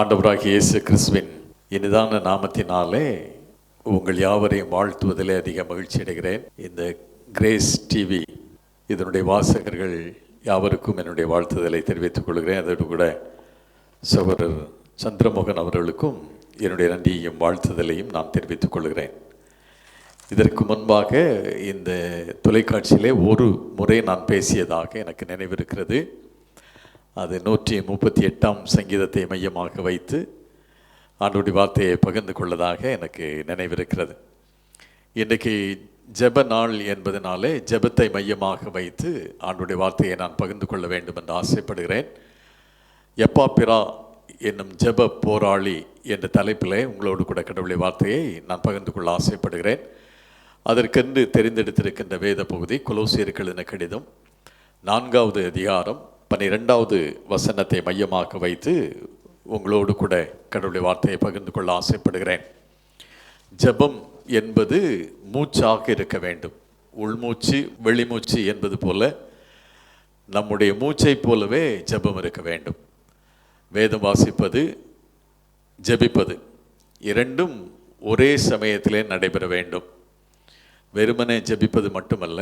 ஆண்டவராகிய இயேசு கிறிஸ்துவின் இனிதான நாமத்தினாலே உங்கள் யாவரையும் வாழ்த்துவதிலே அதிக மகிழ்ச்சி அடைகிறேன். இந்த கிரேஸ் டிவி இதனுடைய வாசகர்கள் யாவருக்கும் என்னுடைய வாழ்த்துதலை தெரிவித்துக் கொள்கிறேன். அதோடு கூட சகோதரர் சந்திரமோகன் அவர்களுக்கும் என்னுடைய நன்றியையும் வாழ்த்துதலையும் நான் தெரிவித்துக் கொள்கிறேன். இதற்கு முன்பாக இந்த தொலைக்காட்சியிலே ஒரு முறை நான் பேசியதாக எனக்கு நினைவிருக்கிறது. அது 138ஆம் சங்கீதத்தை மையமாக வைத்து ஆண்டவருடைய வார்த்தையை பகிர்ந்து கொள்ளதாக எனக்கு நினைவிருக்கிறது. இன்றைக்கு ஜெப நாள் என்பதனாலே ஜெபத்தை மையமாக வைத்து ஆண்டவருடைய வார்த்தையை நான் பகிர்ந்து கொள்ள வேண்டும் என்று ஆசைப்படுகிறேன். எப்பாப்பிரா என்னும் ஜெப போராளி என்ற தலைப்பில் உங்களோடு கூட கடவுளுடைய வார்த்தையை நான் பகிர்ந்து கொள்ள ஆசைப்படுகிறேன். அதற்கென்று தெரிந்தெடுத்திருக்கின்ற வேத பகுதி கொலோசியருக்கு எழுதின கடிதம் 4வது அதிகாரம் 12வது வசனத்தை மையமாக வைத்து உங்களோடு கூட கடவுளுடைய வார்த்தையை பகிர்ந்து கொள்ள ஆசைப்படுகிறேன். ஜெபம் என்பது மூச்சாக இருக்க வேண்டும். உள்மூச்சு வெளிமூச்சு என்பது போல நம்முடைய மூச்சை போலவே ஜெபம் இருக்க வேண்டும். வேதம் வாசிப்பது, ஜெபிப்பது இரண்டும் ஒரே சமயத்திலே நடைபெற வேண்டும். வெறுமனே ஜெபிப்பது மட்டுமல்ல,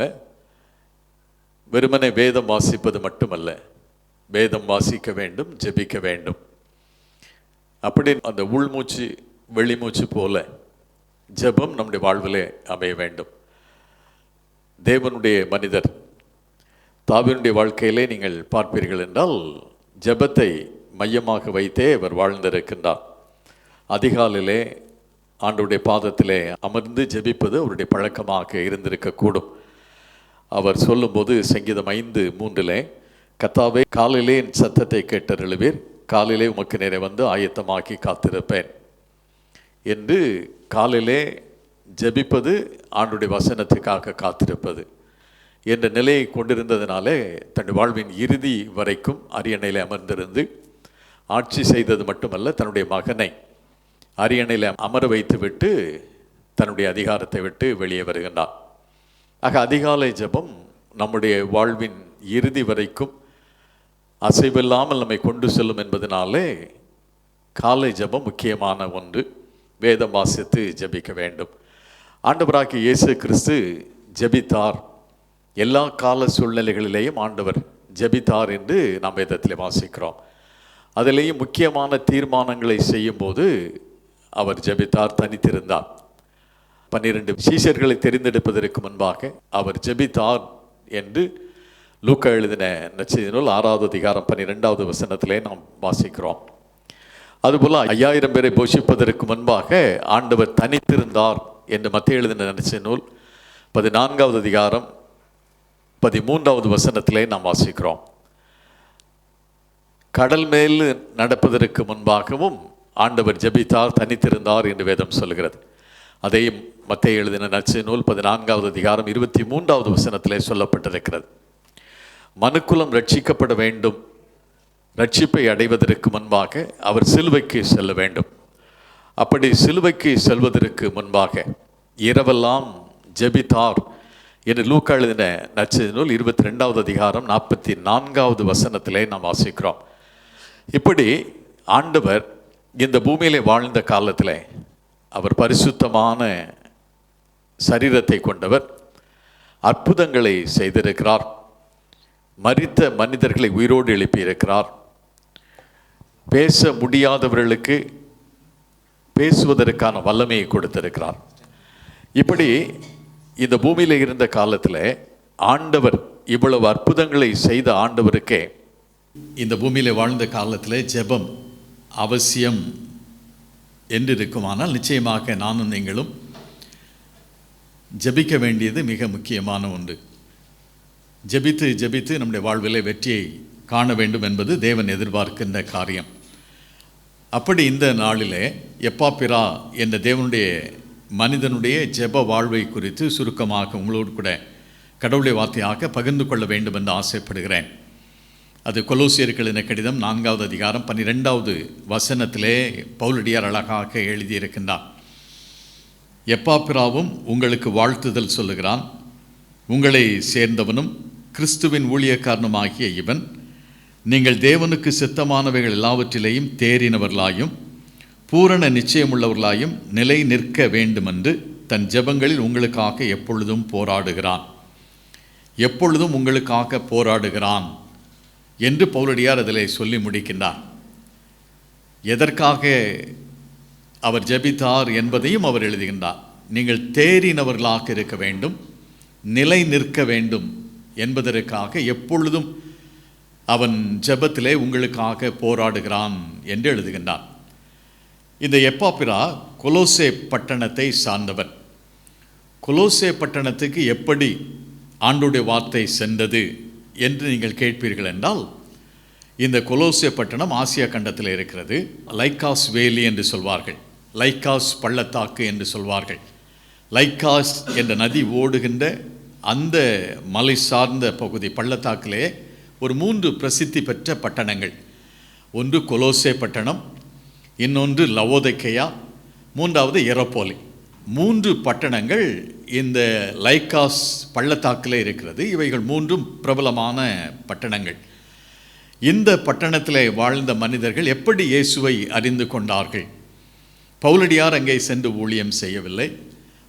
வெறுமனே வேதம் வாசிப்பது மட்டுமல்ல, வேதம் வாசிக்க வேண்டும், ஜெபிக்க வேண்டும். அப்படி அந்த உள்மூச்சு வெளிமூச்சு போல ஜெபம் நம்முடைய வாழ்விலே அமைய வேண்டும். தேவனுடைய மனிதர் தாவீதுடைய வாழ்க்கையிலே நீங்கள் பார்ப்பீர்கள் என்றால் ஜெபத்தை மையமாக வைத்தே அவர் வாழ்ந்திருக்கின்றார். அதிகாலையிலே ஆண்டவருடைய பாதத்திலே அமர்ந்து ஜெபிப்பது அவருடைய பழக்கமாக இருந்திருக்கக்கூடும். அவர் சொல்லும்போது சங்கீதம் 5:3 கர்த்தாவே, காலையிலே என் சத்தத்தை கேட்டருளுவீர், காலையிலே உமக்கு நேரே வந்து ஆயத்தமாக்கி காத்திருப்பேன் என்று காலையிலே ஜெபிப்பது, ஆண்டுடைய வசனத்துக்காக காத்திருப்பது என்ற நிலையை கொண்டிருந்ததினாலே தன்னுடைய வாழ்வின் இறுதி வரைக்கும் அரியணையில் அமர்ந்திருந்து ஆட்சி செய்தது மட்டுமல்ல, தன்னுடைய மகனை அரியணையில் அமர வைத்து விட்டு தன்னுடைய அதிகாரத்தை விட்டு வெளியே வருகின்றார். ஆக அதிகாலை ஜெபம் நம்முடைய வாழ்வின் இறுதி வரைக்கும் அசைவில்லாமல் நம்மை கொண்டு செல்லும் என்பதனாலே காலை ஜெபம் முக்கியமான ஒன்று. வேதம் வாசித்து ஜெபிக்க வேண்டும். ஆண்டவராகிய இயேசு கிறிஸ்து ஜெபித்தார். எல்லா கால சூழ்நிலைகளிலேயும் ஆண்டவர் ஜெபித்தார் என்று நாம் வேதத்தில் வாசிக்கிறோம். அதிலேயும் முக்கியமான தீர்மானங்களை செய்யும்போது அவர் ஜெபித்தார், தனித்திருந்தார். 12 சீஷர்களை தெரிந்தெடுப்பதற்கு முன்பாக அவர் ஜெபித்தார் என்று லூக்கா எழுதின நற்செய்தி நூல் 6வது அதிகாரம் 12வது வசனத்திலே நாம் வாசிக்கிறோம். அதுபோல் 5000 பேரை போஷிப்பதற்கு முன்பாக ஆண்டவர் தனித்திருந்தார் என்று மத்தேயு எழுதின நற்செய்தி நூல் 14வது அதிகாரம் 13வது வசனத்திலே நாம் வாசிக்கிறோம். கடல் மேல் நடப்பதற்கு முன்பாகவும் ஆண்டவர் ஜெபித்தார், தனித்திருந்தார் என்று வேதம் சொல்கிறது. அதே மத்தேயு எழுதின நற்செய்தி நூல் 14வது அதிகாரம் 23வது வசனத்திலே சொல்லப்பட்டிருக்கிறது. மனுக்குலம் ரட்சிக்கப்பட வேண்டும், ரட்சிப்பை அடைவதற்கு முன்பாக அவர் சிலுவைக்கு செல்ல வேண்டும். அப்படி சிலுவைக்கு செல்வதற்கு முன்பாக இரவெல்லாம் ஜெபித்தார் என்று லூக்கா எழுதின நற்செய்தி நூல் 22வது அதிகாரம் 44வது வசனத்திலே நாம் வாசிக்கிறோம். இப்படி ஆண்டவர் இந்த பூமியிலே வாழ்ந்த காலத்தில் அவர் பரிசுத்தமான சரீரத்தை கொண்டவர், அற்புதங்களை செய்திருக்கிறார், மரித்த மனிதர்களை உயிரோடு எழுப்பியிருக்கிறார், பேச முடியாதவர்களுக்கு பேசுவதற்கான வல்லமையை கொடுத்திருக்கிறார். இப்படி இந்த பூமியில் இருந்த காலத்தில் ஆண்டவர் இவ்வளவு அற்புதங்களை செய்த ஆண்டவருக்கே இந்த பூமியில் வாழ்ந்த காலத்தில் ஜெபம் அவசியம் என்று இருக்குமானால் நிச்சயமாக நானும் நீங்களும் ஜெபிக்க வேண்டியது மிக முக்கியமான ஒன்று. ஜெபித்து ஜெபித்து நம்முடைய வாழ்விலே வெற்றியை காண வேண்டும் என்பது தேவன் எதிர்பார்க்கின்ற காரியம். அப்படி இந்த நாளிலே எப்பாப்பிரா என்ற தேவனுடைய மனிதனுடைய ஜெப வாழ்வை குறித்து சுருக்கமாக உங்களோடு கூட கடவுளுடைய வார்த்தையாக பகிர்ந்து கொள்ள வேண்டும் என்று ஆசைப்படுகிறேன். அது கொலோசியருக்கு எழுதின கடிதம் 4வது அதிகாரம் 12வது வசனத்திலே பவுலடியார் அழகாக எழுதியிருக்கின்றார். எப்பாப்பிராவும் உங்களுக்கு வாழ்த்துதல் சொல்லுகிறான், உங்களை சேர்ந்தவனும் கிறிஸ்துவின் ஊழியக்காரனுமாகிய இவன் நீங்கள் தேவனுக்கு சித்தமானவைகள் எல்லாவற்றிலேயும் தேறினவர்களாயும் பூரண நிச்சயமுள்ளவர்களாயும் நிலை நிற்க வேண்டுமென்று தன் ஜெபங்களில் உங்களுக்காக எப்பொழுதும் போராடுகிறான். எப்பொழுதும் உங்களுக்காக போராடுகிறான் என்று பவுலடியார் அதில் சொல்லி முடிக்கின்றார். எதற்காக அவர் ஜெபித்தார் என்பதையும் அவர் எழுதுகின்றார். நீங்கள் தேறினவர்களாக இருக்க வேண்டும், நிலை நிற்க வேண்டும் என்பதற்காக எப்பொழுதும் அவன் ஜெபத்திலே உங்களுக்காக போராடுகிறான் என்று எழுதுகின்றான். இந்த எப்பாப்பிரா கொலோசே பட்டணத்தை சார்ந்தவர். கொலோசே பட்டணத்துக்கு எப்படி ஆண்டவருடைய வார்த்தை சென்றது என்று நீங்கள் கேட்பீர்கள் என்றால், இந்த கொலோசே பட்டணம் ஆசியா கண்டத்தில் இருக்கிறது. லைக்காஸ் வேலி என்று சொல்வார்கள், லைக்காஸ் பள்ளத்தாக்கு என்று சொல்வார்கள். லைக்காஸ் என்ற நதி ஓடுகின்ற அந்த மலை சார்ந்த பகுதி பள்ளத்தாக்கிலே ஒரு 3 பிரசித்தி பெற்ற பட்டணங்கள். ஒன்று கொலோசே பட்டணம், இன்னொன்று லவோதிக்கேயா, மூன்றாவது எரப்போலி. 3 பட்டணங்கள் இந்த லைக்காஸ் பள்ளத்தாக்கில் இருக்கிறது. இவைகள் 3ம் பிரபலமான பட்டணங்கள். இந்த பட்டணத்தில் வாழ்ந்த மனிதர்கள் எப்படி இயேசுவை அறிந்து கொண்டார்கள்? பவுலடியார் அங்கே சென்று ஊழியம் செய்யவில்லை,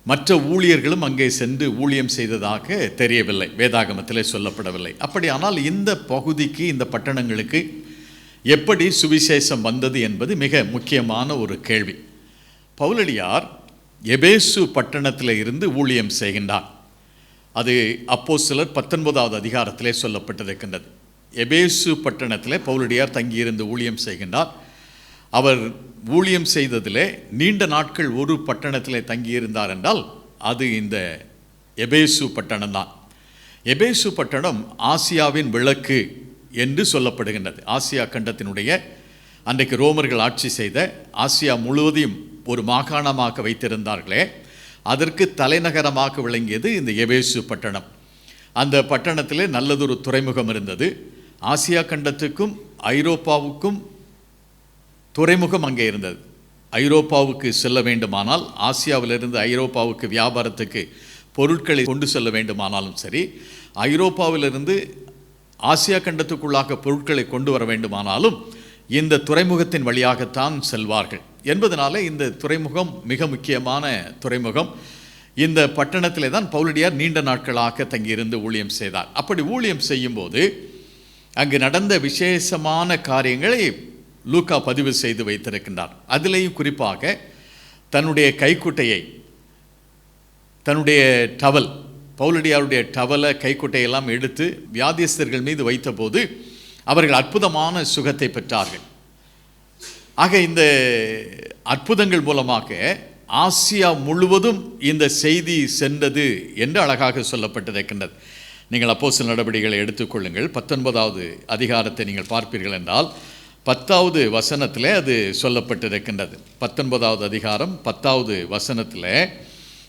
மற்ற ஊழியர்களும் அங்கே சென்று ஊழியம் செய்ததாக தெரியவில்லை, வேதாகமத்தில் சொல்லப்படவில்லை. அப்படியானால் இந்த பகுதிக்கு, இந்த பட்டணங்களுக்கு எப்படி சுவிசேஷம் வந்தது என்பது மிக முக்கியமான ஒரு கேள்வி. பவுலடியார் எபேசு பட்டணத்தில் இருந்து ஊழியம் செய்கின்றார். அது அப்போஸ்தலர் 19வது அதிகாரத்திலே சொல்லப்பட்டிருக்கின்றது. எபேசு பட்டணத்தில் பவுலடியார் தங்கியிருந்து ஊழியம் செய்கின்றார். அவர் ஊழியம் செய்ததிலே நீண்ட நாட்கள் ஒரு பட்டணத்தில் தங்கியிருந்தார் என்றால் அது இந்த எபேசு பட்டணம்தான். எபேசு பட்டணம் ஆசியாவின் விளக்கு என்று சொல்லப்படுகின்றது. ஆசியா கண்டத்தினுடைய, அன்றைக்கு ரோமர்கள் ஆட்சி செய்த ஆசியா முழுவதையும் ஒரு மாகாணமாக வைத்திருந்தார்களே, அதற்கு தலைநகரமாக விளங்கியது இந்த எபேசு பட்டணம். அந்த பட்டணத்திலே நல்லதொரு துறைமுகம் இருந்தது. ஆசியா கண்டத்துக்கும் ஐரோப்பாவுக்கும் துறைமுகம் அங்கே இருந்தது. ஐரோப்பாவுக்கு செல்ல வேண்டுமானால், ஆசியாவிலிருந்து ஐரோப்பாவுக்கு வியாபாரத்துக்கு பொருட்களை கொண்டு செல்ல வேண்டுமானாலும் சரி, ஐரோப்பாவிலிருந்து ஆசியா கண்டத்துக்குள்ளாக பொருட்களை கொண்டு வர வேண்டுமானாலும் இந்த துறைமுகத்தின் வழியாகத்தான் செல்வார்கள் என்பதனால இந்த துறைமுகம் மிக முக்கியமான துறைமுகம். இந்த பட்டணத்திலே தான் பவுலடியார் நீண்ட நாட்களாக தங்கியிருந்து ஊழியம் செய்தார். அப்படி ஊழியம் செய்யும்போது அங்கு நடந்த விசேஷமான காரியங்களை லூக்கா பதிவு செய்து வைத்திருக்கின்றார். அதிலேயும் குறிப்பாக தன்னுடைய கைக்குட்டையை, தன்னுடைய டவல், பவுலடியாருடைய டவலை, கைக்குட்டையெல்லாம் எடுத்து வியாதியஸ்தர்கள் மீது வைத்தபோது அவர்கள் அற்புதமான சுகத்தை பெற்றார்கள். ஆக இந்த அற்புதங்கள் மூலமாக ஆசியா முழுவதும் இந்த செய்தி சென்றது என்று அழகாக சொல்லப்பட்டிருக்கின்றது. நீங்கள் அப்போஸ்தலர் நடபடிகளை எடுத்துக்கொள்ளுங்கள். 19வது அதிகாரத்தை நீங்கள் பார்ப்பீர்கள் என்றால் 10வது வசனத்தில் அது சொல்லப்பட்டிருக்கின்றது. 19வது அதிகாரம் 10வது வசனத்தில்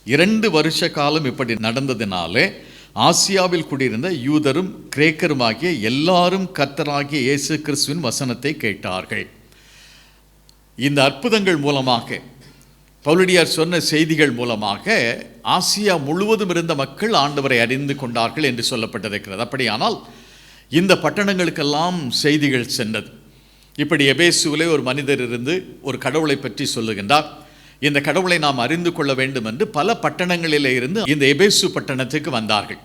2 வருஷ காலம் இப்படி நடந்ததினாலே ஆசியாவில் குடியிருந்த யூதரும் கிரேக்கருமாகிய எல்லாரும் கர்த்தராகிய இயேசு கிறிஸ்துவின் வசனத்தை கேட்டார்கள். இந்த அற்புதங்கள் மூலமாக, பவுலடியார் சொன்ன செய்திகள் மூலமாக ஆசியா முழுவதும் இருந்த மக்கள் ஆண்டவரை அறிந்து கொண்டார்கள் என்று சொல்லப்பட்டிருக்கிறது. அப்படியானால் இந்த பட்டணங்களுக்கெல்லாம் செய்திகள் சென்றது. இப்படி எபேசுவிலே ஒரு மனிதர் இருந்து ஒரு கடவுளை பற்றி சொல்லுகின்றார். இந்த கடவுளை நாம் அறிந்து கொள்ள வேண்டும் என்று பல பட்டணங்களிலே இருந்து இந்த எபேசு பட்டணத்துக்கு வந்தார்கள்.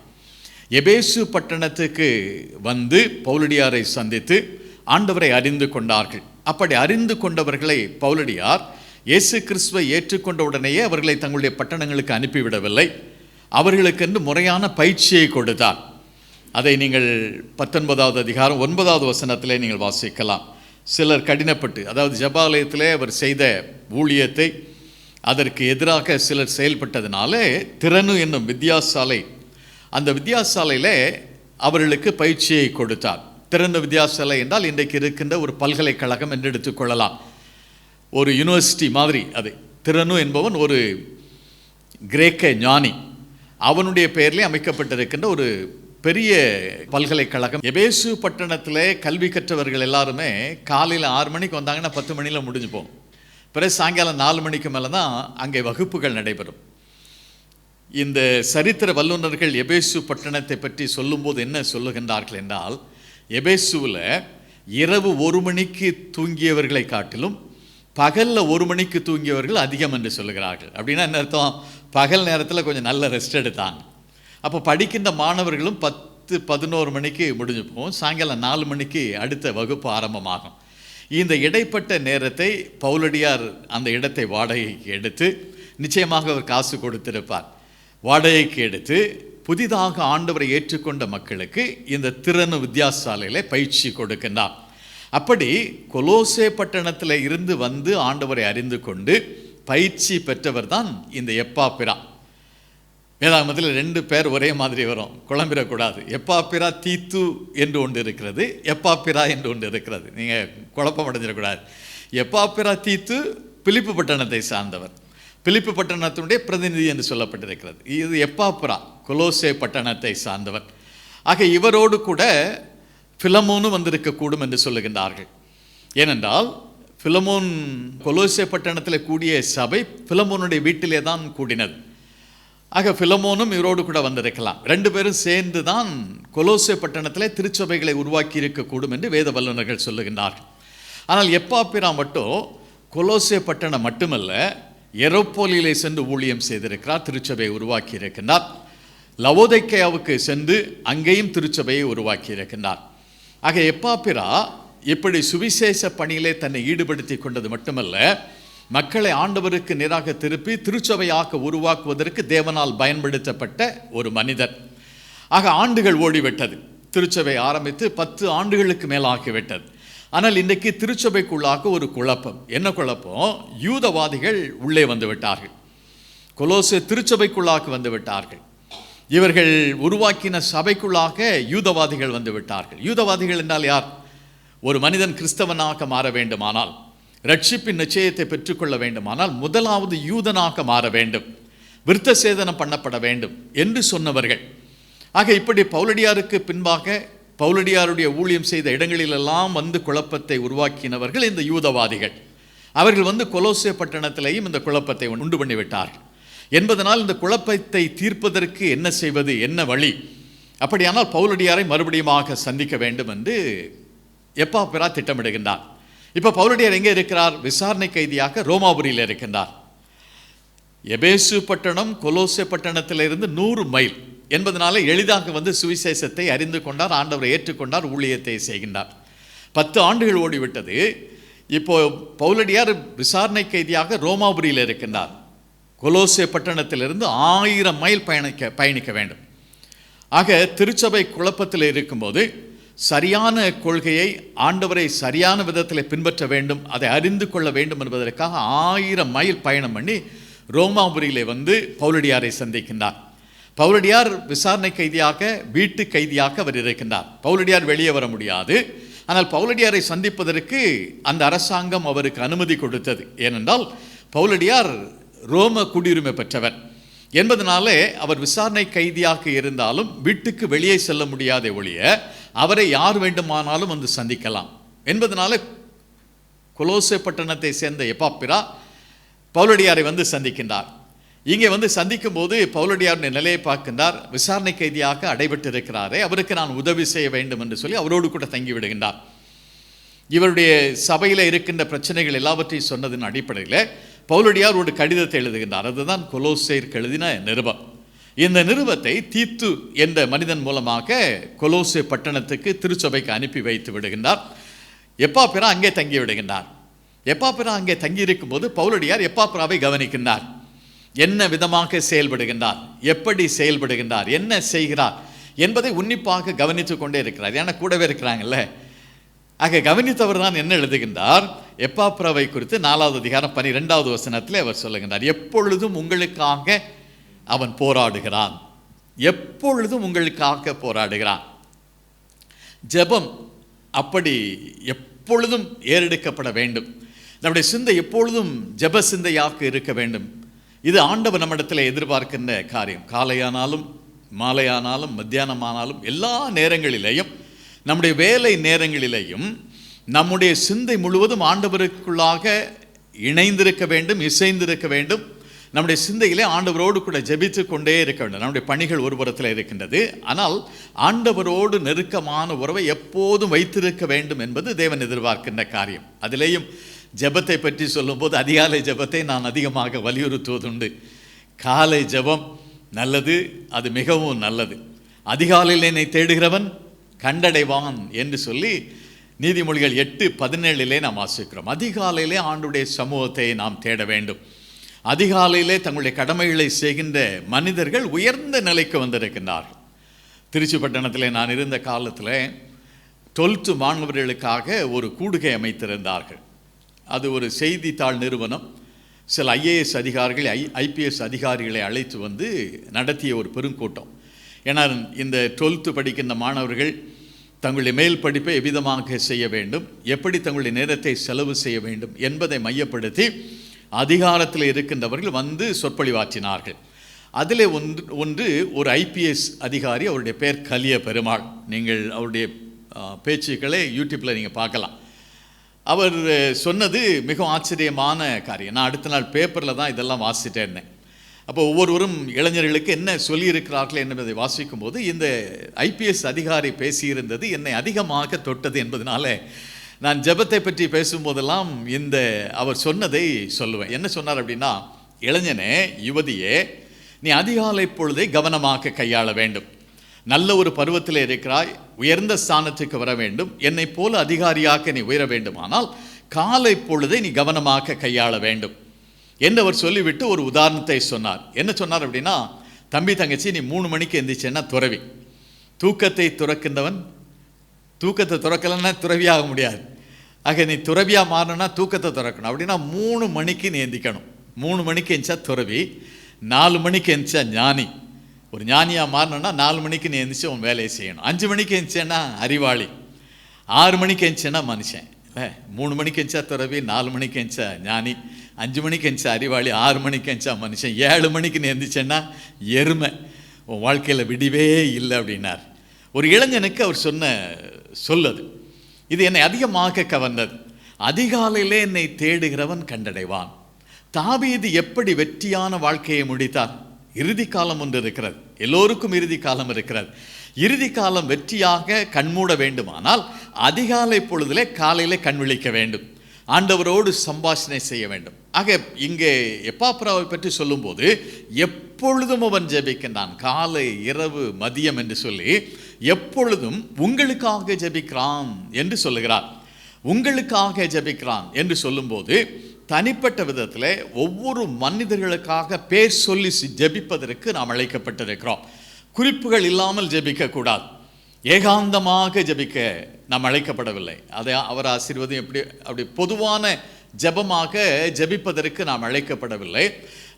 எபேசு பட்டணத்துக்கு வந்து பவுலடியாரை சந்தித்து ஆண்டவரை அறிந்து கொண்டார்கள். அப்படி அறிந்து கொண்டவர்களை பவுலடியார் இயேசு கிறிஸ்துவை ஏற்றுக்கொண்ட உடனேயே அவர்களை தங்களுடைய பட்டணங்களுக்கு அனுப்பிவிடவில்லை, அவர்களுக்கென்று முறையான பயிற்சியை கொடுத்தார். அதை நீங்கள் 19வது அதிகாரம் 9வது வசனத்திலே நீங்கள் வாசிக்கலாம். சிலர் கடினப்பட்டு, அதாவது ஜெபாலயத்திலே அவர் செய்த ஊழியத்தை அதற்கு எதிராக சிலர் செயல்பட்டதினாலே திறனு என்னும் வித்தியாசாலை, அந்த வித்தியாசாலையில் அவர்களுக்கு பயிற்சியை கொடுத்தார். திறனு வித்தியாசாலை என்றால் இன்றைக்கு இருக்கின்ற ஒரு பல்கலைக்கழகம் என்று எடுத்துக்கொள்ளலாம், ஒரு யூனிவர்சிட்டி மாதிரி. அது திறனு என்பவன் ஒரு கிரேக்க ஞானி, அவனுடைய பெயரிலே அமைக்கப்பட்டிருக்கின்ற ஒரு பெரிய பல்கலைக்கழகம். எபேசு பட்டணத்தில் கல்வி கற்றவர்கள் எல்லாருமே காலையில் 6 மணிக்கு வந்தாங்கன்னா 10 மணியில் முடிஞ்சு போகும். பிறகு சாயங்காலம் 4 மணிக்கு மேலே தான் அங்கே வகுப்புகள் நடைபெறும். இந்த சரித்திர வல்லுநர்கள் எபேசு பட்டணத்தை பற்றி சொல்லும்போது என்ன சொல்லுகின்றார்கள் என்றால், எபேசுவில் இரவு 1 மணிக்கு தூங்கியவர்களை காட்டிலும் பகலில் 1 மணிக்கு தூங்கியவர்கள் அதிகம் என்று சொல்லுகிறார்கள். அப்படின்னா என்ன அர்த்தம்? பகல் நேரத்தில் கொஞ்சம் நல்ல ரெஸ்ட் எடுத்தாங்க. அப்போ படிக்கின்ற மாணவர்களும் 10-11 மணிக்கு முடிஞ்சு போகும், சாயங்காலம் 4 மணிக்கு அடுத்த வகுப்பு ஆரம்பமாகும். இந்த இடைப்பட்ட நேரத்தை பவுலடியார் அந்த இடத்தை வாடகைக்கு எடுத்து, நிச்சயமாக அவர் காசு கொடுத்திருப்பார், வாடகைக்கு எடுத்து புதிதாக ஆண்டவரை ஏற்றுக்கொண்ட மக்களுக்கு இந்த திறனு வித்தியாசாலையில் பயிற்சி கொடுக்கின்றார். அப்படி கொலோசே பட்டணத்தில் இருந்து வந்து ஆண்டவரை அறிந்து கொண்டு பயிற்சி பெற்றவர் தான் இந்த எப்பாப்பிரா. வேதாகமத்தில் 2 பேர் ஒரே மாதிரி வரும், குழம்பிடக்கூடாது. எப்பாப்பிரா தீத்து என்று ஒன்று இருக்கிறது, எப்பாப்பிரா என்று ஒன்று இருக்கிறது. நீங்கள் குழப்பம் அடைஞ்சிடக்கூடாது. எப்பாப்பிரா தீத்து பிலிப்பு பட்டணத்தை சார்ந்தவர், பிலிப்பு பட்டணத்தினுடைய பிரதிநிதி என்று சொல்லப்பட்டிருக்கிறது. இது எப்பாப்பிரா கொலோசே பட்டணத்தை சார்ந்தவர். ஆக இவரோடு கூட பிலமோனும் வந்திருக்கக்கூடும் என்று சொல்லுகின்றார்கள். ஏனென்றால் பிலமோன் கொலோசே பட்டணத்தில் கூடிய சபை பிலமோனுடைய வீட்டிலே தான் கூடினது. ஆக பிலமோனும் இவரோடு கூட வந்திருக்கலாம். 2 பேரும் சேர்ந்து தான் கொலோசே பட்டணத்தில் திருச்சபைகளை உருவாக்கி இருக்கக்கூடும் என்று வேத வல்லுநர்கள் சொல்லுகின்றார்கள். ஆனால் எப்பாப்பிரா மட்டும் கொலோசே பட்டணம் மட்டுமல்ல, எரோப்போலிலே சென்று ஊழியம் செய்திருக்கிறார், திருச்சபையை உருவாக்கி இருக்கின்றார். லவோதைக்கேயாவுக்கு சென்று அங்கேயும் திருச்சபையை உருவாக்கி இருக்கின்றார். ஆக எப்பாப்பிரா இப்படி சுவிசேஷ பணியிலே தன்னை ஈடுபடுத்தி கொண்டது மட்டுமல்ல, மக்களை ஆண்டவருக்கு நேராக திருப்பி திருச்சபையாக உருவாக்குவதற்கு தேவனால் பயன்படுத்தப்பட்ட ஒரு மனிதர். ஆக ஆண்டுகள் ஓடிவிட்டது, திருச்சபை ஆரம்பித்து 10 ஆண்டுகளுக்கு மேலாகிவிட்டது. ஆனால் இன்றைக்கு திருச்சபைக்குள்ளாக ஒரு குழப்பம். என்ன குழப்பம்? யூதவாதிகள் உள்ளே வந்து விட்டார்கள், கொலோசே திருச்சபைக்குள்ளாக வந்து விட்டார்கள். இவர்கள் உருவாக்கின சபைக்குள்ளாக யூதவாதிகள் வந்து விட்டார்கள். யூதவாதிகள் என்றால் யார்? ஒரு மனிதன் கிறிஸ்தவனாக மாற வேண்டுமானால், ரட்சிப்பின் நிச்சயத்தை பெற்றுக்கொள்ள வேண்டுமானால் முதலாவது யூதனாக மாற வேண்டும், விருத்த சேதனம் பண்ணப்பட வேண்டும் என்று சொன்னவர்கள். ஆக இப்படி பவுலடியாருக்கு பின்பாக பவுலடியாருடைய ஊழியம் செய்த இடங்களிலெல்லாம் வந்து குழப்பத்தை உருவாக்கினவர்கள் இந்த யூதவாதிகள். அவர்கள் வந்து கொலோசே பட்டணத்திலேயும் இந்த குழப்பத்தை உண்டு பண்ணிவிட்டார்கள் என்பதனால் இந்த குழப்பத்தை தீர்ப்பதற்கு என்ன செய்வது, என்ன வழி? அப்படியானால் பவுலடியாரை மறுபடியுமாக சந்திக்க வேண்டும் என்று எப்பாப்பிரா திட்டமிடுகின்றார். இப்போ பவுலடியார் எங்கே இருக்கிறார்? விசாரணை கைதியாக ரோமாபுரியில் இருக்கின்றார். எபேசு பட்டணம் கொலோசே பட்டணத்திலிருந்து 100 மைல் என்பதனால எளிதாக வந்து சுவிசேஷத்தை அறிந்து கொண்டார், ஆண்டவரை ஏற்றுக்கொண்டார், ஊழியத்தை செய்கின்றார். 10 ஆண்டுகள் ஓடிவிட்டது. இப்போ பவுலடியார் விசாரணை கைதியாக ரோமாபுரியில் இருக்கின்றார். கொலோசே பட்டணத்திலிருந்து 1000 மைல் பயணிக்க வேண்டும். ஆக திருச்சபை குழப்பத்தில் இருக்கும்போது சரியான கொள்கையை, ஆண்டவரை சரியான விதத்தில் பின்பற்ற வேண்டும், அதை அறிந்து கொள்ள வேண்டும் என்பதற்காக 1000 மைல் பயணம் பண்ணி ரோமாபுரியிலே வந்து பவுலடியாரை சந்திக்கின்றார். பவுலடியார் விசாரணை கைதியாக, வீட்டு கைதியாக அவர் இருக்கின்றார். பவுலடியார் வெளியே வர முடியாது. ஆனால் பவுலடியாரை சந்திப்பதற்கு அந்த அரசாங்கம் அவருக்கு அனுமதி கொடுத்தது. ஏனென்றால் பவுலடியார் ரோம குடியுரிமை பெற்றவர் என்பதனாலே அவர் விசாரணை கைதியாக இருந்தாலும் வீட்டுக்கு வெளியே செல்ல முடியாத ஒழிய அவரை யார் வேண்டுமானாலும் வந்து சந்திக்கலாம் என்பதனால கொலோசே பட்டணத்தை சேர்ந்த எப்பாப்பிரா பவுலடியாரை வந்து சந்திக்கின்றார். இங்கே வந்து சந்திக்கும் போது பவுலடியாருடைய நிலையை பார்க்கின்றார். விசாரணை கைதியாக அடைபட்டு இருக்கிறாரே, அவருக்கு நான் உதவி செய்ய வேண்டும் என்று சொல்லி அவரோடு கூட தங்கி விடுகின்றார். இவருடைய சபையில் இருக்கின்ற பிரச்சனைகள் எல்லாவற்றையும் சொன்னதின் அடிப்படையில் பவுலடியார் ஒரு கடிதத்தை எழுதுகின்றார். அதுதான் கொலோசேருக்கு எழுதின நிருபம். இந்த நிருபத்தை தீத்து என்ற மனிதன் மூலமாக கொலோசே பட்டணத்துக்கு திருச்சபைக்கு அனுப்பி வைத்து விடுகின்றார். எப்பாப்பிரா அங்கே தங்கி விடுகின்றார். எப்பாப்பிரா அங்கே தங்கியிருக்கும் போது பவுலடியார் எப்பாப்பிராவை கவனிக்கின்றார். என்ன விதமாக செயல்படுகின்றார், எப்படி செயல்படுகின்றார், என்ன செய்கிறார் என்பதை உன்னிப்பாக கவனித்து கொண்டே இருக்கிறார். ஏன்னா கூடவே இருக்கிறாங்கல்ல. ஆக கவனித்தவர் தான் என்ன எழுதுகின்றார்? எப்பாப்பிராவை குறித்து 4வது அதிகாரம் 12வது வசனத்தில் அவர் சொல்லுகின்றார், எப்பொழுதும் உங்களுக்காக அவன் போராடுகிறான், எப்பொழுதும் உங்களுக்காக போராடுகிறான். ஜெபம் அப்படி எப்பொழுதும் ஏறெடுக்கப்பட வேண்டும். நம்முடைய சிந்தை எப்பொழுதும் ஜெப சிந்தையாக இருக்க வேண்டும். இது ஆண்டவர் நம்மிடத்தில் எதிர்பார்க்கின்ற காரியம். காலையானாலும் மாலையானாலும் மத்தியானமானாலும் எல்லா நேரங்களிலேயும், நம்முடைய வேலை நேரங்களிலேயும் நம்முடைய சிந்தை முழுவதும் ஆண்டவருக்குள்ளாக இணைந்திருக்க வேண்டும், இசைந்திருக்க வேண்டும். நம்முடைய சிந்தையிலே ஆண்டவரோடு கூட ஜெபித்து கொண்டே இருக்க வேண்டும். நம்முடைய பணிகள் ஒரு புறத்தில் இருக்கின்றது, ஆனால் ஆண்டவரோடு நெருக்கமான உறவை எப்போதும் வைத்திருக்க வேண்டும் என்பது தேவன் எதிர்பார்க்கின்ற காரியம். அதிலேயும் ஜெபத்தை பற்றி சொல்லும்போது அதிகாலை ஜெபத்தை நான் அதிகமாக வலியுறுத்துவதுண்டு. காலை ஜெபம் நல்லது, அது மிகவும் நல்லது. அதிகாலையில் என்னை தேடுகிறவன் கண்டடைவான் என்று சொல்லி நீதிமொழிகள் 8:17 நாம் வாசிக்கிறோம். அதிகாலையிலே ஆண்டுடைய சமூகத்தை நாம் தேட வேண்டும். அதிகாலையிலே தங்களுடைய கடமைகளை செய்கின்ற மனிதர்கள் உயர்ந்த நிலைக்கு வந்திருக்கின்றார்கள். திருச்சி பட்டணத்தில் நான் இருந்த காலத்தில் 12th மாணவர்களுக்காக ஒரு கூடுகை அமைத்திருந்தார்கள். அது ஒரு செய்தித்தாள் நிறுவனம். சில IAS அதிகாரிகள் IPS அதிகாரிகளை அழைத்து வந்து நடத்திய ஒரு பெருங்கூட்டம். ஏன்னா இந்த 12th படிக்கின்ற மாணவர்கள் தங்களுடைய மேல் படிப்பை எவ்விதமாக செய்ய வேண்டும், எப்படி தங்களுடைய நேரத்தை செலவு செய்ய வேண்டும் என்பதை மையப்படுத்தி அதிகாரத்தில் இருக்கின்றவர்கள் வந்து சொற்பொழிவாற்றினார்கள். அதில் ஒன்று ஒரு IPS அதிகாரி, அவருடைய பேர் கலிய பெருமாள். நீங்கள் அவருடைய பேச்சுக்களை யூடியூப்பில் நீங்கள் பார்க்கலாம். அவர் சொன்னது மிகவும் ஆச்சரியமான காரியம். நான் அடுத்த நாள் பேப்பரில் தான் இதெல்லாம் வாசிட்டே இருந்தேன். அப்போ ஒவ்வொருவரும் இளைஞர்களுக்கு என்ன சொல்லியிருக்கிறார்கள் என்பதை வாசிக்கும் போது இந்த IPS அதிகாரி பேசியிருந்தது என்னை அதிகமாக தொட்டது என்பதனால நான் ஜெபத்தை பற்றி பேசும்போதெல்லாம் அவர் சொன்னதை சொல்லுவேன். என்ன சொன்னார் அப்படின்னா, இளைஞனே, யுவதியே, நீ அதிகாலை பொழுதை கவனமாக கையாள வேண்டும். நல்ல ஒரு பருவத்தில் இருக்கிறாய், உயர்ந்த ஸ்தானத்துக்கு வர வேண்டும், என்னை போல அதிகாரியாக நீ உயர வேண்டுமானால் காலை பொழுதை நீ கவனமாக கையாள வேண்டும் என்று அவர் சொல்லிவிட்டு ஒரு உதாரணத்தை சொன்னார். என்ன சொன்னார் அப்படின்னா, தம்பி தங்கச்சி, நீ 3 மணிக்கு எந்திரிச்சேன்னா துறவி. தூக்கத்தை துறக்கின்றவன் தூக்கத்தை துறக்கலைன்னா துறவியாக முடியாது. ஆக நீ துறவியாக மாறணும்னா தூக்கத்தை துறக்கணும். அப்படின்னா 3 மணிக்கு நீ எந்திக்கணும். 3 மணிக்கு எந்திச்சா துறவி, 4 மணிக்கு எந்திச்சா ஞானி. ஒரு ஞானியாக மாறணும்னா 4 மணிக்கு நீ எந்திரிச்சு உன் வேலையை செய்யணும். 5 மணிக்கு எந்திச்சேன்னா அறிவாளி, 6 மணிக்கு எந்திச்சேன்னா மனுஷன். இல்லை, 3 மணிக்கு எந்திச்சா துறவி, 4 மணிக்கு எந்திச்சா ஞானி, 5 மணிக்கு எந்திச்சா அறிவாளி, 6 மணிக்கு எந்திச்சா மனுஷன், 7 மணிக்கு நீ எந்திரிச்சேன்னா எருமை. உன் வாழ்க்கையில் விடிவே இல்லை அப்படின்னார். ஒரு இளைஞனுக்கு அவர் சொன்ன சொல்லது. இது என்னை அதிகமாக கவர்ந்தது. அதிகாலையிலே என்னை தேடுகிறவன் கண்டடைவான். தாவீது எப்படி வெற்றியான வாழ்க்கையை முடித்தார்? இறுதி காலம் ஒன்று இருக்கிறது. எல்லோருக்கும் இறுதி காலம் இருக்கிறது. இறுதி காலம் வெற்றியாக கண்மூட வேண்டுமானால் அதிகாலை பொழுதிலே காலையிலே கண் விழிக்க வேண்டும், ஆண்டவரோடு சம்பாஷணை செய்ய வேண்டும். ஆக இங்கே எப்பாப்ராவை பற்றி சொல்லும்போது எப்பொழுதும் அவன் ஜெபிக்கின்றான், காலை இரவு மதியம் என்று சொல்லி எப்பொழுதும் உங்களுக்காக ஜெபிக்கிறான் என்று சொல்லுகிறார். உங்களுக்காக ஜெபிக்கிறான் என்று சொல்லும்போது தனிப்பட்ட விதத்தில் ஒவ்வொரு மனிதர்களுக்காக பேர் சொல்லி ஜெபிப்பதற்கு நாம் அழைக்கப்பட்டிருக்கிறோம். குறிப்புகள் இல்லாமல் ஜெபிக்கக்கூடாது. ஏகாந்தமாக ஜெபிக்க நாம் அழைக்கப்படவில்லை. அதை அவர் ஆசீர்வாதம் அப்படி பொதுவான ஜெபமாக ஜெபிப்பதற்கு நாம் அழைக்கப்படவில்லை.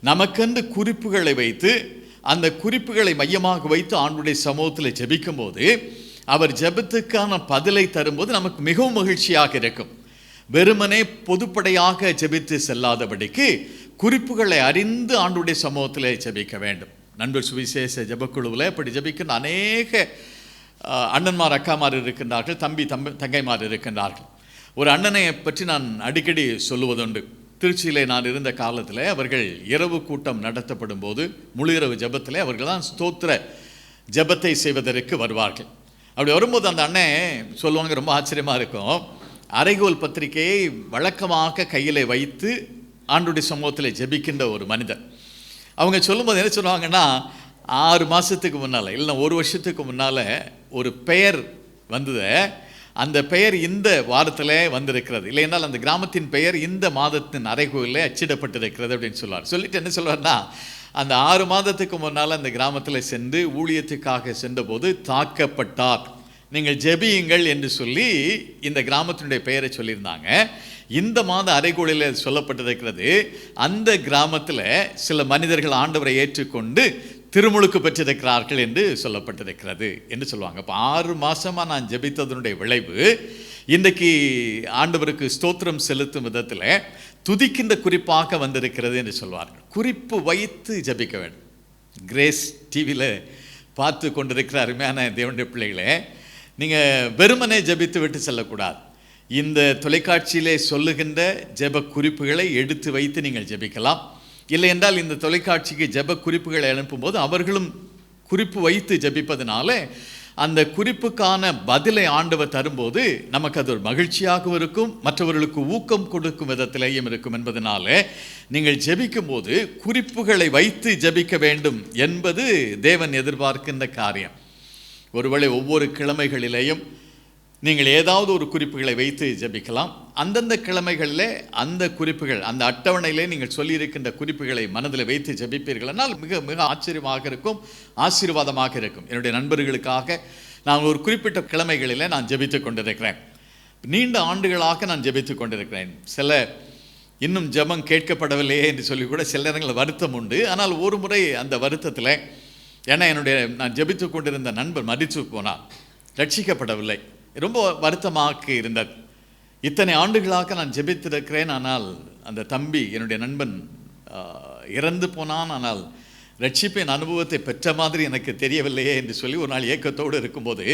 நமக்கென்று குறிப்புகளை வைத்து அந்த குறிப்புகளை மையமாக வைத்து ஆண்டவருடைய சமூகத்தில் ஜெபிக்கும் போது அவர் ஜெபத்துக்கான பதிலை தரும்போது நமக்கு மிகவும் மகிழ்ச்சியாக இருக்கும். வெறுமனே பொதுப்படையாக ஜெபித்து செல்லாதபடிக்கு குறிப்புகளை அறிந்து ஆண்டவருடைய சமூகத்தில் ஜெபிக்க வேண்டும். நண்பர் சுவிசேஷ ஜெபக்குழுவில் இப்படி ஜெபிக்கின்ற அநேக அண்ணன்மார் அக்காமார் இருக்கின்றார்கள், தங்கைமார் இருக்கின்றார்கள். ஒரு அண்ணனை பற்றி நான் அடிக்கடி சொல்லுவதுண்டு. திருச்சியில் நான் இருந்த காலத்தில் அவர்கள் இரவு கூட்டம் நடத்தப்படும் போது முழு இரவு ஜெபத்தில் அவர்கள் தான் ஸ்தோத்திர ஜெபத்தை செய்வதற்கு வருவார்கள். அப்படி வரும்போது அந்த அண்ணன் சொல்லுவாங்க, ரொம்ப ஆச்சரியமாக இருக்கும், அறைகோல் பத்திரிகையை வழக்கமாக கையில் வைத்து ஆண்டவருடைய சமூகத்தில் ஜெபிக்கின்ற ஒரு மனிதர். அவங்க சொல்லும்போது என்ன சொல்லுவாங்கன்னா, 6 மாதத்துக்கு முன்னால் இல்லை 1 வருஷத்துக்கு முன்னால் ஒரு பெயர் வந்தது, அந்த பெயர் இந்த வாரத்தில் வந்திருக்கிறது, இல்லைன்னால் அந்த கிராமத்தின் பெயர் இந்த மாதத்தின் அறைகோலில் அச்சிடப்பட்டிருக்கிறது அப்படின்னு சொல்லுவார். சொல்லிட்டு என்ன சொல்வார்னா, அந்த 6 மாதத்துக்கு முன்னால் அந்த கிராமத்தில் சென்று ஊழியத்துக்காக சென்றபோது தாக்கப்பட்டார், நீங்கள் ஜெபியுங்கள் என்று சொல்லி இந்த கிராமத்தினுடைய பெயரை சொல்லியிருந்தாங்க. இந்த மாத அறைகோலில் சொல்லப்பட்டிருக்கிறது, அந்த கிராமத்தில் சில மனிதர்கள் ஆண்டவரை ஏற்றுக்கொண்டு திருமுழுக்கு பெற்றிருக்கிறார்கள் என்று சொல்லப்பட்டிருக்கிறது என்று சொல்லுவாங்க. அப்போ 6 மாதமாக நான் ஜெபித்ததனுடைய விளைவு இன்றைக்கு ஆண்டவருக்கு ஸ்தோத்திரம் செலுத்தும் விதத்தில் துதிக்கின்ற குறிப்பாக வந்திருக்கிறது என்று சொல்வார்கள். குறிப்பு வைத்து ஜெபிக்க வேண்டும். கிரேஸ் டிவியில் பார்த்து கொண்டிருக்கிற அருமையான தேவனுடைய பிள்ளைகளே, நீங்கள் வெறுமனே ஜெபித்து விட்டு செல்லக்கூடாது. இந்த தொலைக்காட்சியிலே சொல்லுகின்ற ஜெப குறிப்புகளை எடுத்து வைத்து நீங்கள் ஜெபிக்கலாம். இல்லை என்றால் இந்த தொலைக்காட்சிக்கு ஜெப குறிப்புகளை அனுப்பும்போது அவர்களும் குறிப்பு வைத்து ஜெபிப்பதனால அந்த குறிப்புக்கான பதிலை ஆண்டவர் தரும்போது நமக்கு அது ஒரு மகிழ்ச்சியாகவும் இருக்கும், மற்றவர்களுக்கு ஊக்கம் கொடுக்கும் விதத்திலேயும் இருக்கும். என்பதனால நீங்கள் ஜெபிக்கும் போது குறிப்புகளை வைத்து ஜெபிக்க வேண்டும் என்பது தேவன் எதிர்பார்க்கின்ற காரியம். ஒருவேளை ஒவ்வொரு கிழமைகளிலேயும் நீங்கள் ஏதாவது ஒரு குறிப்புகளை வைத்து ஜெபிக்கலாம். அந்தந்த கிழமைகளிலே அந்த குறிப்புகள், அந்த அட்டவணையிலே நீங்கள் சொல்லியிருக்கின்ற குறிப்புகளை மனதில் வைத்து ஜெபிப்பீர்கள் என்றால் மிக மிக ஆச்சரியமாக இருக்கும், ஆசீர்வாதமாக இருக்கும். என்னுடைய நண்பர்களுக்காக நான் ஒரு குறிப்பிட்ட கிழமைகளிலே நான் ஜெபித்து கொண்டிருக்கிறேன். நீண்ட ஆண்டுகளாக நான் ஜெபித்து கொண்டிருக்கிறேன். சில இன்னும் ஜெபம் கேட்கப்படவில்லையே என்று சொல்லி கூட சில நேரங்களில் வருத்தம் உண்டு. ஆனால் ஒரு முறை அந்த வருத்தத்தில், ஏன்னா நான் ஜெபித்து கொண்டிருந்த நண்பர் மரித்து போனார், ரட்சிக்கப்படவில்லை. ரொம்ப வருத்தமாக இருந்தது. இத்தனை ஆண்டுகளாக நான் ஜெபித்திருக்கிறேன், ஆனால் அந்த தம்பி என்னுடைய நண்பன் இறந்து போனான், ஆனால் ரட்சிப்பின் அனுபவத்தை பெற்ற மாதிரி எனக்கு தெரியவில்லையே என்று சொல்லி ஒரு நாள் ஏக்கத்தோடு இருக்கும்போது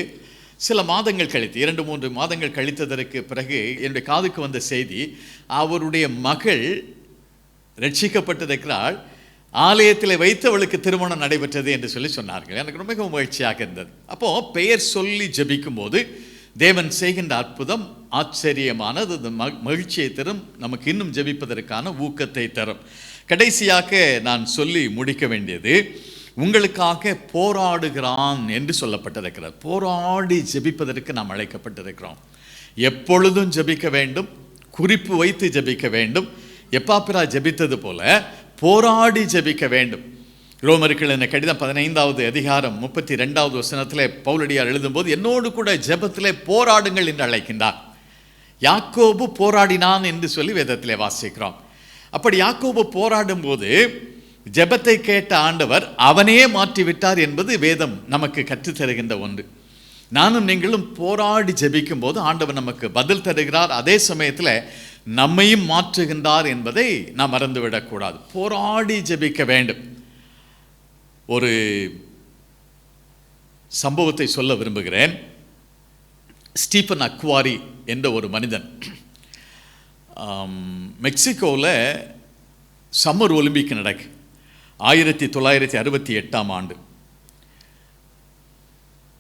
சில மாதங்கள் கழித்து 2-3 மாதங்கள் கழித்ததற்கு பிறகு என்னுடைய காதுக்கு வந்த செய்தி, அவருடைய மகள் ரட்சிக்கப்பட்டிருக்கிறாள், ஆலயத்தில் வைத்து அவளுக்கு திருமணம் நடைபெற்றது என்று சொல்லி சொன்னார்கள். எனக்கு ரொம்ப மகிழ்ச்சியாக இருந்தது. அப்போது பெயர் சொல்லி ஜெபிக்கும் போது தேவன் செய்கின்ற அற்புதம் ஆச்சரியமானது. அது மகிழ்ச்சியை தரும், நமக்கு இன்னும் ஜெபிப்பதற்கான ஊக்கத்தை தரும். கடைசியாக நான் சொல்லி முடிக்க வேண்டியது, உங்களுக்காக போராடுகிறான் என்று சொல்லப்பட்டிருக்கிறார். போராடி ஜெபிப்பதற்கு நாம் அழைக்கப்பட்டிருக்கிறோம். எப்பொழுதும் ஜெபிக்க வேண்டும், குறிப்பு வைத்து ஜெபிக்க வேண்டும். எப்பாப்பிரா ஜெபித்தது போல போராடி ஜெபிக்க வேண்டும். ரோமர்கள் என்ற கடிதம் 15வது அதிகாரம் 32வது வசனத்திலே பவுலடியார் எழுதும்போது, என்னோடு கூட ஜெபத்திலே போராடுங்கள் என்று அழைக்கின்றார். யாக்கோபு போராடினான் என்று சொல்லி வேதத்திலே வாசிக்கிறோம். அப்படி யாக்கோபு போராடும் போது ஜெபத்தை கேட்ட ஆண்டவர் அவனே மாற்றிவிட்டார் என்பது வேதம் நமக்கு கற்றுத்தருகின்ற ஒன்று. நானும் நீங்களும் போராடி ஜெபிக்கும் போது ஆண்டவர் நமக்கு பதில் தருகிறார், அதே சமயத்தில் நம்மையும் மாற்றுகின்றார் என்பதை நாம் மறந்துவிடக்கூடாது. போராடி ஜெபிக்க வேண்டும். ஒரு சம்பவத்தை சொல்ல விரும்புகிறேன். ஸ்டீபன் அக்வாரி என்ற ஒரு மனிதன் மெக்சிகோவில் சம்மர் ஒலிம்பிக் நடக்கு 1968ஆம் ஆண்டு.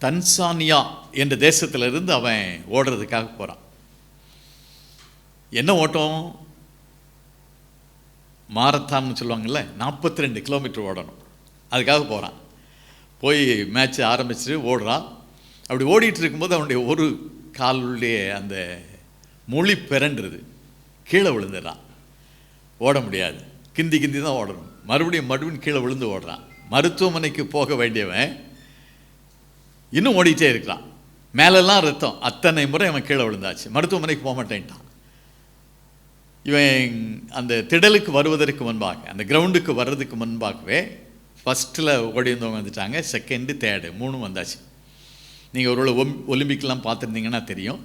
தன்சானியா என்ற தேசத்திலிருந்து அவன் ஓடுறதுக்காக போகிறான். என்ன ஓட்டம்? மாரத்தான்னு சொல்லுவாங்கள்ல, 42 கிலோமீட்டர் ஓடணும். அதுக்காக போகிறான். போய் மேட்ச் ஆரம்பிச்சுட்டு ஓடுறான். அப்படி ஓடிட்டு இருக்கும்போது அவனுடைய ஒரு காலுடைய அந்த மொழி பிறண்டுறது, கீழே விழுந்துடுறான். ஓட முடியாது, கிந்தி தான் ஓடணும். மறுபடியும் கீழே விழுந்து ஓடுறான். மருத்துவமனைக்கு போக வேண்டியவன் இன்னும் ஓடிட்டே இருக்கிறான். மேலெல்லாம் ரத்தம். அத்தனை முறை அவன் கீழே விழுந்தாச்சு. மருத்துவமனைக்கு போக மாட்டேன்ட்டான். இவன் அந்த திடலுக்கு வருவதற்கு முன்பாக, அந்த கிரவுண்டுக்கு வர்றதுக்கு முன்பாகவே ஃபஸ்ட்டில் ஓடி வந்தவங்க வந்துட்டாங்க, செகண்டு, தேர்டு, 3 வந்தாச்சு. நீங்கள் ஒரு ஒலிம்பிக்லாம் பார்த்துருந்தீங்கன்னா தெரியும்.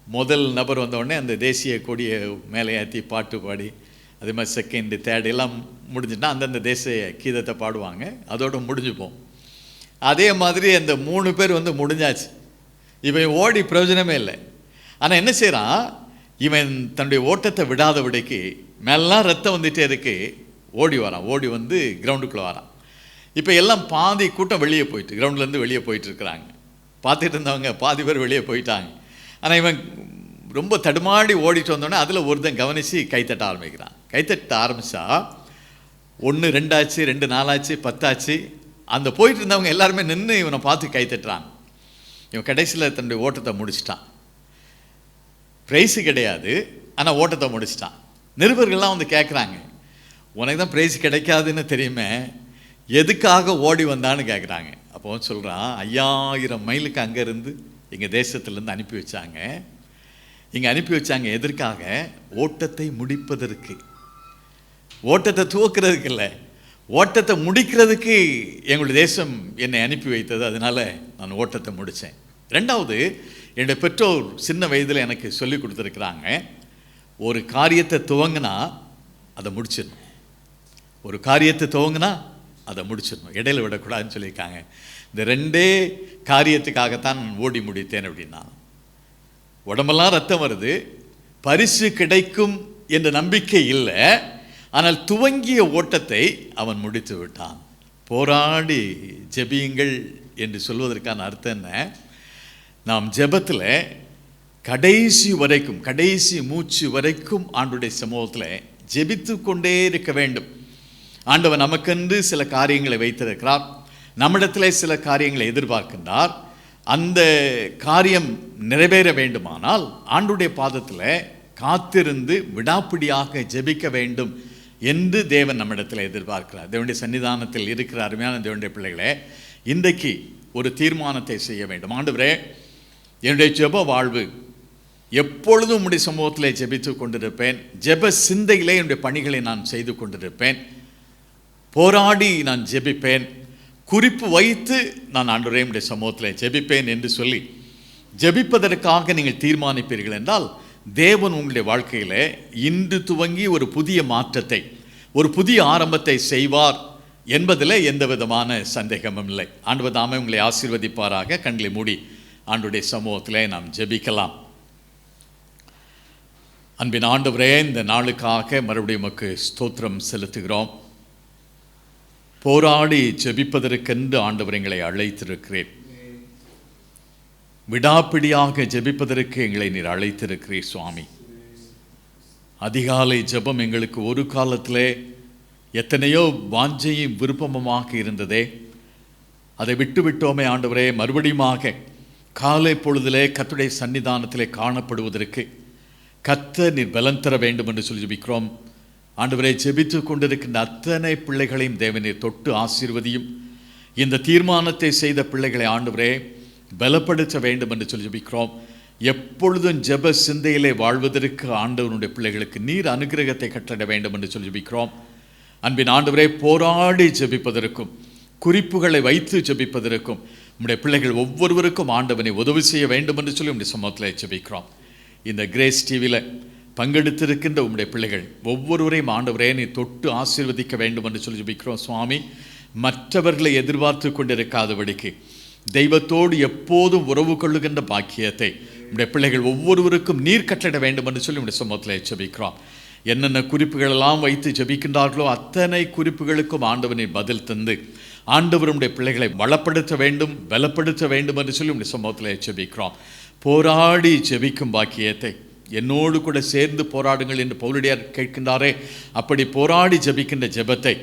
முதல் நபர் வந்தவுடனே அந்த தேசிய கொடியை மேலே ஏற்றி பாட்டு பாடி, அதே மாதிரி செகண்டு, தேர்டு எல்லாம் முடிஞ்சுட்டா அந்தந்த தேசிய கீதத்தை பாடுவாங்க, அதோடு முடிஞ்சுப்போம். அதே மாதிரி அந்த 3 பேர் வந்து முடிஞ்சாச்சு. இவன் ஓடி பிரயோஜனமே இல்லை. ஆனால் என்ன செய்கிறான், இவன் தன்னுடைய ஓட்டத்தை விடாதபடிக்கு மேலாம் ரத்தம் வந்துகிட்டே இருக்கு, ஓடி வரான். ஓடி வந்து கிரவுண்டுக்குள்ளே வரான். இப்போ எல்லாம் பாதி கூட்டம் வெளியே போயிட்டு, கிரவுண்ட்லேருந்து வெளியே போயிட்டுருக்குறாங்க. பார்த்துட்டு இருந்தவங்க பாதி பேர் வெளியே போயிட்டாங்க. ஆனால் இவன் ரொம்ப தடுமாடி ஓடிட்டு வந்தோடனே அதில் ஒருத்தன் கவனித்து கைத்தட்ட ஆரம்பிக்கிறான். கைத்தட்ட ஆரம்பித்தா 1 2 ஆச்சு, 2 4 ஆச்சு, 10 ஆச்சு. அந்த போயிட்டு இருந்தவங்க எல்லாருமே நின்று இவனை பார்த்து கைத்தட்டுறான். இவன் கடைசியில் தன்னுடைய ஓட்டத்தை முடிச்சிட்டான். ப்ரைஸு கிடையாது, ஆனால் ஓட்டத்தை முடிச்சிட்டான். நிருபர்கள்லாம் வந்து கேட்குறாங்க, உனக்கு தான் ப்ரைஸ் கிடைக்காதுன்னு தெரியுமே, எதுக்காக ஓடி வந்தான்னு கேட்குறாங்க. அப்போ சொல்கிறான், 5000 மைலுக்கு அங்கேருந்து எங்கள் தேசத்துலேருந்து அனுப்பி வச்சாங்க. இங்கே அனுப்பி வச்சாங்க எதற்காக? ஓட்டத்தை முடிப்பதற்கு. ஓட்டத்தை துவக்கிறதுக்கு இல்லை, ஓட்டத்தை முடிக்கிறதுக்கு எங்களுடைய தேசம் என்னை அனுப்பி வைத்தது. அதனால் நான் ஓட்டத்தை முடித்தேன். 2வது, என்னுடைய பெற்றோர் சின்ன வயதில் எனக்கு சொல்லி கொடுத்துருக்குறாங்க, ஒரு காரியத்தை துவங்கினா அதை முடிச்சிடணும். ஒரு காரியத்தை துவங்கினா அதை முடிச்சிடணும், இடையில விடக்கூடாதுன்னு சொல்லியிருக்காங்க. இந்த 2 காரியத்துக்காகத்தான் நான் ஓடி முடித்தேன். அப்படின்னா உடம்பெல்லாம் ரத்தம் வருது, பரிசு கிடைக்கும் என்ற நம்பிக்கை இல்லை. ஆனால் துவங்கிய ஓட்டத்தை அவன் முடித்து விட்டான். போராடி ஜெபியுங்கள் என்று சொல்வதற்கான அர்த்தம் என்ன? நாம் ஜெபத்தில் கடைசி வரைக்கும், கடைசி மூச்சு வரைக்கும் ஆண்டவருடைய சமூகத்தில் ஜெபித்து கொண்டே இருக்க வேண்டும். ஆண்டவர் நமக்கென்று சில காரியங்களை வைத்திருக்கிறார், நம்மிடத்தில் சில காரியங்களை எதிர்பார்க்கின்றார். அந்த காரியம் நிறைவேற வேண்டுமானால் ஆண்டவருடைய பாதத்தில் காத்திருந்து விடாப்பிடியாக ஜெபிக்க வேண்டும் என்று தேவன் நம்மிடத்தில் எதிர்பார்க்கிறார். தேவனுடைய சன்னிதானத்தில் இருக்கிற அருமையான தேவனுடைய பிள்ளைகளே, இன்றைக்கு ஒரு தீர்மானத்தை செய்ய வேண்டும். ஆண்டவரே, என்னுடைய ஜெப வாழ்வு எப்பொழுதும் உம்முடைய சமூகத்திலே ஜெபித்து கொண்டிருப்பேன். ஜெப சிந்தையிலே என்னுடைய பணிகளை நான் செய்து கொண்டிருப்பேன். போராடி நான் ஜெபிப்பேன். குறிப்பு வைத்து நான் ஆண்டவரே உம்முடைய சமூகத்திலே ஜெபிப்பேன் என்று சொல்லி ஜெபிப்பதற்காக நீங்கள் தீர்மானிப்பீர்கள் என்றால், தேவன் உங்களுடைய வாழ்க்கையில் இன்று துவங்கி ஒரு புதிய மாற்றத்தை, ஒரு புதிய ஆரம்பத்தை செய்வார் என்பதில் எந்த விதமான சந்தேகமும் இல்லை. ஆண்டவர் தாமே உங்களை ஆசீர்வதிப்பாராக. கண்களை மூடி ஆண்டவருடைய சமூகத்திலே நாம் ஜெபிக்கலாம். அன்பின் ஆண்டவரே, இந்த நாளுக்காக மறுபடியும் உமக்கு ஸ்தோத்திரம் செலுத்துகிறோம். போராடி ஜெபிப்பதற்கென்று ஆண்டவர் எங்களை அழைத்திருக்கிறேன். விடாப்பிடியாக ஜெபிப்பதற்கு எங்களை நீர் அழைத்திருக்கிறீர் சுவாமி. அதிகாலை ஜெபம் எங்களுக்கு ஒரு காலத்திலே எத்தனையோ வாஞ்சையும் விருப்பமுமாக இருந்ததே, அதை விட்டுவிட்டோமே ஆண்டவரே. மறுபடியுமாக காலை பொழுதிலே கர்த்தருடைய சன்னிதானத்திலே காணப்படுவதற்கு கர்த்தர் நீர் பலன் தர வேண்டும் என்று சொல்லி ஜெபிக்கிறோம். ஆண்டவரே, ஜெபித்து கொண்டிருக்கின்ற அத்தனை பிள்ளைகளையும் தேவனே தொட்டு ஆசீர்வதியும். இந்த தீர்மானத்தை செய்த பிள்ளைகளை ஆண்டவரே பலப்படுத்த வேண்டும் என்று சொல்லி ஜெபிக்கிறோம். எப்பொழுதும் ஜெப சிந்தையிலே வாழ்வதற்கு ஆண்டவனுடைய பிள்ளைகளுக்கு நீர் அனுகிரகத்தை கட்டளை வேண்டும் என்று சொல்லி ஜெபிக்கிறோம். அன்பின் ஆண்டவரே, போராடி ஜெபிப்பதற்கும் குறிப்புகளை வைத்து ஜெபிப்பதற்கும் உம்முடைய பிள்ளைகள் ஒவ்வொருவருக்கும் ஆண்டவனை உதவி செய்ய வேண்டும் என்று சொல்லி உம்முடைய சமூகத்தில் ஜெபிக்கிறோம். இந்த கிரேஸ் டிவியில் பங்கெடுத்திருக்கின்ற உம்முடைய பிள்ளைகள் ஒவ்வொருவரையும் ஆண்டவரே நீ தொட்டு ஆசீர்வதிக்க வேண்டும் என்று சொல்லி ஜெபிக்கிறோம் சுவாமி. மற்றவர்களை எதிர்பார்த்து கொண்டிருக்காதபடிக்கு தெய்வத்தோடு எப்போதும் உறவு கொள்ளுகின்ற பாக்கியத்தை உம்முடைய பிள்ளைகள் ஒவ்வொருவருக்கும் நீர் கட்டளை வேண்டும் என்று சொல்லி உம்முடைய சமூகத்தில் ஜெபிக்கிறோம். என்னென்ன குறிப்புகளெல்லாம் வைத்து ஜெபிக்கின்றார்களோ அத்தனை குறிப்புகளுக்கும் ஆண்டவனை பதில் தந்து ஆண்டவருடைய பிள்ளைகளை வளப்படுத்த வேண்டும், பலப்படுத்த வேண்டும் என்று சொல்லி உம்முடைய சமூகத்தில் ஜெபிக்கிறோம். போராடி ஜெபிக்கும் பாக்கியத்தை என்னோடு கூட சேர்ந்து போராடுங்கள் என்று பவுலடியார் கேட்கின்றாரே, அப்படி போராடி ஜெபிக்கின்ற ஜெபத்தை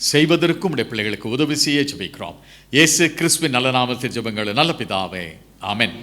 செய்வதற்கும் உடைய பிள்ளைகளுக்கு உதவி செய்ய ஜெபிக்கிறோம். இயேசு கிறிஸ்துவின் நல்ல நாமத்தில் ஜெபங்கள் நல்ல பிதாவே, ஆமென்.